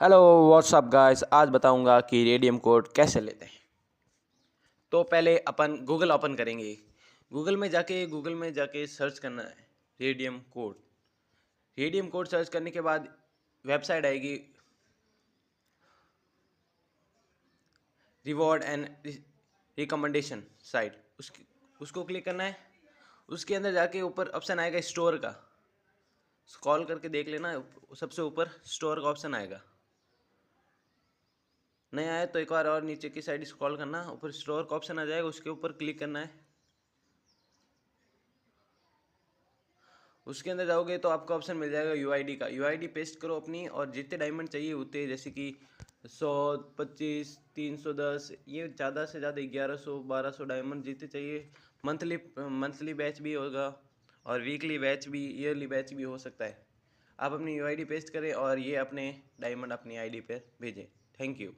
Hello what's up guys, आज बताऊंगा कि रेडियम कोड कैसे लेते हैं। तो पहले अपन गूगल ओपन करेंगे। गूगल में जाके सर्च करना है radium code. Radium code search करने के बाद वेबसाइट आएगी, रिवॉर्ड एंड रिकमेंडेशन साइट। उसको क्लिक करना है। उसके अंदर जाके ऊपर ऑप्शन आएगा स्टोर का। स्क्रॉल करके देख लेना, सबसे ऊपर स्टोर का ऑप्शन आएगा। नहीं आया तो एक बार और नीचे की साइड स्क्रॉल करना, ऊपर स्टोर का ऑप्शन आ जाएगा, उसके ऊपर क्लिक करना है। उसके अंदर जाओगे तो आपको ऑप्शन मिल जाएगा यूआईडी का। यूआईडी पेस्ट करो अपनी, और जितने डायमंड चाहिए उतने, जैसे कि 100, 25, 310, ये ज़्यादा से ज़्यादा 1100, 1200 डायमंड जितने चाहिए। मंथली बैच भी होगा, और वीकली बैच भी, ईयरली बैच भी हो सकता है। आप अपनी यूआईडी पेस्ट करें और ये अपने डायमंड अपनी आईडी पे भेजें। Thank you.